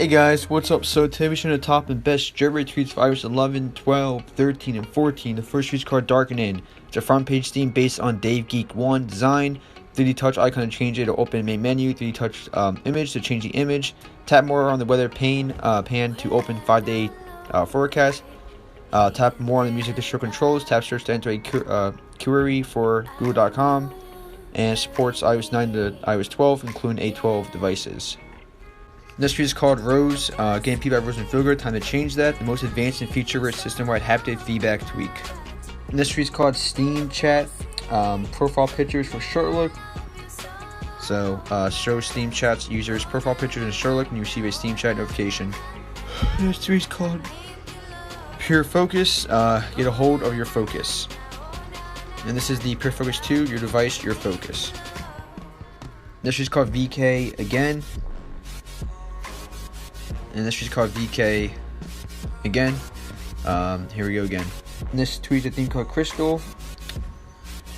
Hey guys, what's up? So today we're showing the top and best jailbreak tweets for iOS 11, 12, 13, and 14. The first tweet's called Darkening. It's a front page theme based on Dave Geek 1 design. 3D touch icon to change it to open main menu. 3D touch image to change the image. Tap more on the weather pan to open 5-day forecast. Tap more on the music to show controls. Tap search to enter a query for google.com. And supports iOS 9 to iOS 12, including A12 devices. This tweet is called Rose, getting feedback by Rose and Filger. Time to change that. The most advanced and feature-rich system-wide haptic feedback tweak. And this tweet is called Steam Chat, profile pictures for short look. So, show Steam Chat's users profile pictures in short look and you receive a Steam Chat notification. This tweet is called Pure Focus, get a hold of your focus. And this is the Pure Focus 2, your device, your focus. This tweet is called VK again. And this tweet is called VK again. Here we go again. And this tweet is a theme called Crystal.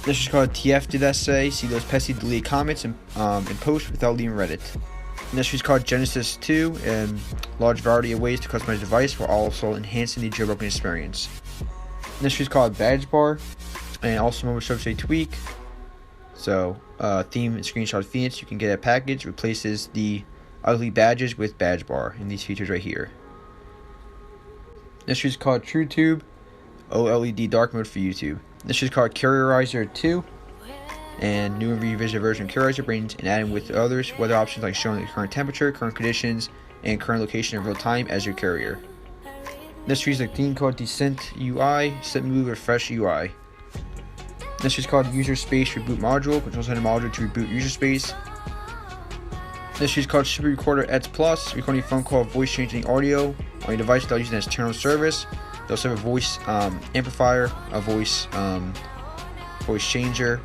This is called TF did that say. See those pesky deleted comments and post without leaving Reddit. And this tweet is called Genesis 2. Large variety of ways to customize the device while also enhancing the jailbroken experience. And this tweet is called Badge Bar. And also remember to show a tweak. So theme and screenshot of Phoenix. You can get a package replaces the ugly badges with badge bar in these features right here. This is called TrueTube, OLED dark mode for YouTube. This is called Courierizer 2, and new and revision version of Courierizer brings and adding with others weather options like showing the current temperature, current conditions, and current location in real time as your carrier. This is a theme called Descent UI, set move refresh UI. This is called User Space Reboot Module, control center module to reboot user space. This is called Super Recorder X Plus, recording phone call voice changing audio on your device without using an external service. They also have a voice amplifier, a voice changer.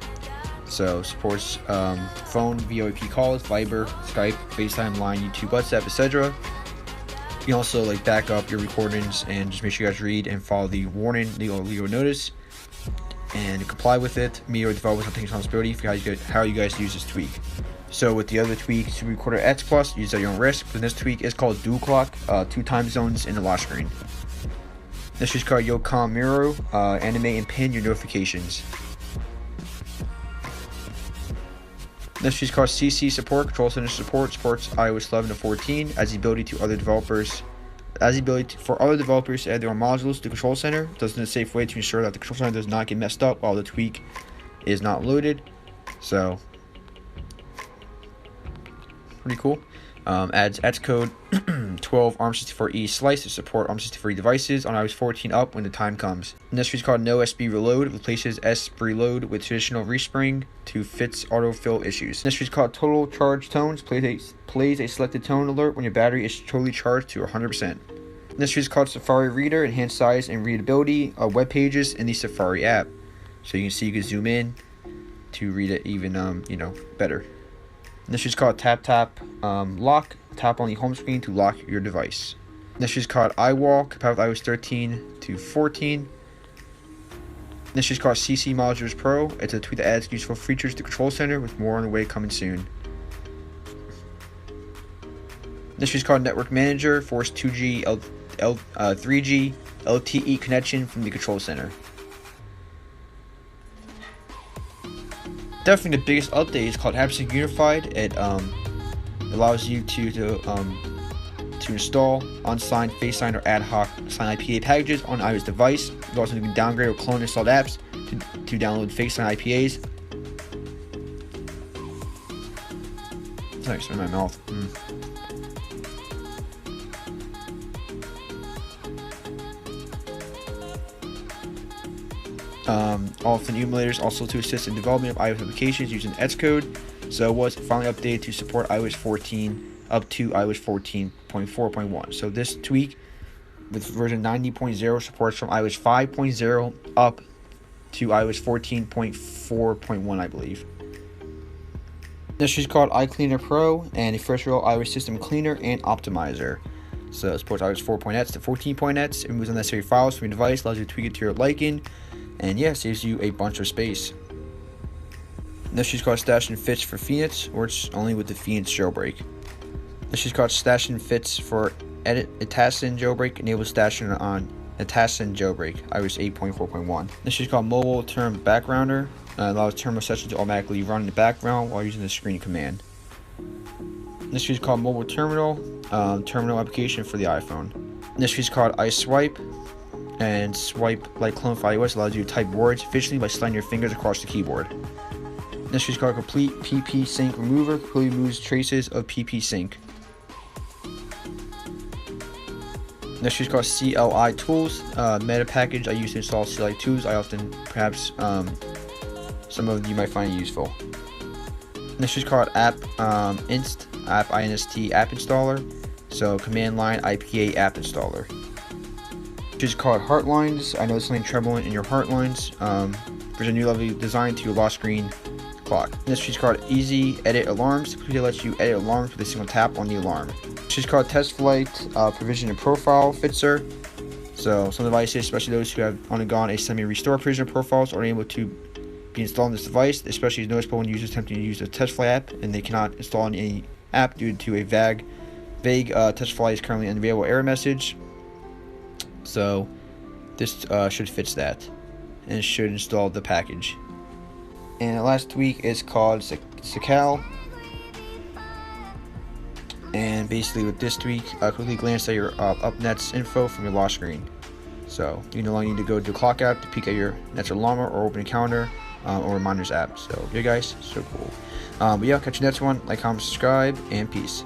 So supports phone, VoIP calls, Viber, Skype, FaceTime, Line, YouTube, WhatsApp, etc. You can also back up your recordings and just make sure you guys read and follow the warning, legal notice, and comply with it. Me or developers will take responsibility for how you guys use this tweak. So with the other tweak, Super Recorder X Plus, use at your own risk. But this tweak is called Dual Clock, 2 time zones in the lock screen. This is called Yocom Miro, animate and pin your notifications. This is called CC Support, Control Center Support, supports iOS 11 to 14, as the ability for other developers to add their own modules to the Control Center. Does it in a safe way to ensure that the Control Center does not get messed up while the tweak is not loaded. So pretty cool. Adds Xcode 12 ARM64E slice to support ARM64E devices on iOS 14 up when the time comes. And this is called No SB Reload, replaces S Reload with traditional respring to fix autofill issues. This is called Total Charge Tones, plays a selected tone alert when your battery is totally charged to 100%. And this is called Safari Reader, enhanced size and readability of web pages in the Safari app. So you can zoom in to read it even better. This is called Tap Lock. Tap on the home screen to lock your device. This is called iWall, compatible with iOS 13 to 14. This is called CC Modules Pro. It's a tweak that adds useful features to the Control Center with more on the way coming soon. This is called Network Manager, force 2G, 3G, LTE connection from the Control Center. Definitely the biggest update is called AppSync Unified. It allows you to install unsigned, FaceSign, or ad hoc signed IPA packages on iOS device. You also can downgrade or clone installed apps to download FaceSign IPAs. Sorry, it's in my mouth. Often emulators also to assist in development of iOS applications using Xcode. So it was finally updated to support iOS 14 up to iOS 14.4.1. So this tweak with version 90.0 supports from iOS 5.0 up to iOS 14.4.1, I believe. This is called iCleaner Pro and a first row iOS system cleaner and optimizer. So it supports iOS 4.x to 14.x. It removes unnecessary files from your device, allows you to tweak it to your liking, and saves you a bunch of space. This is called Stash and Fix for Phoenix, or it's only with the Phoenix jailbreak. This is called Stashin Fits for edit Itassin Jailbreak. Enable Stashin on Itassin Jailbreak, iOS 8.4.1. This is called Mobile Term Backgrounder. Allows terminal sessions to automatically run in the background while using the screen command. This is called Mobile Terminal, terminal application for the iPhone. This is called iSwipe, and swipe like clone for iOS allows you to type words efficiently by sliding your fingers across the keyboard. This is called Complete PP Sync Remover, completely removes traces of PP Sync. Next is called CLI Tools, meta package I use to install CLI tools. I often, perhaps, some of you might find it useful. Next is called App Inst, App INST App Installer, so command line IPA App Installer. Which is called Heartlines. I know there's something troubling in your Heartlines. There's a new level designed to your lock screen clock. This is called Easy Edit Alarms. It lets you edit alarms with a single tap on the alarm. This is called Test Flight Provision and Profile Fixer. So some devices, especially those who have undergone a semi-restore provision profiles, are able to be installed on this device. Especially is noticeable when users attempting to use the Test Flight app and they cannot install any app due to a vague Test Flight is currently unavailable error message. So this should fix that and should install the package. And last week is called Checkra1n. And basically with this tweak, quickly glance at your upnets info from your lock screen. So you no longer need to go to clock app to peek at your Nets Alarmer or open a calendar or reminders app. So yeah guys, so cool. But yeah, catch you next one. Like, comment, subscribe, and peace.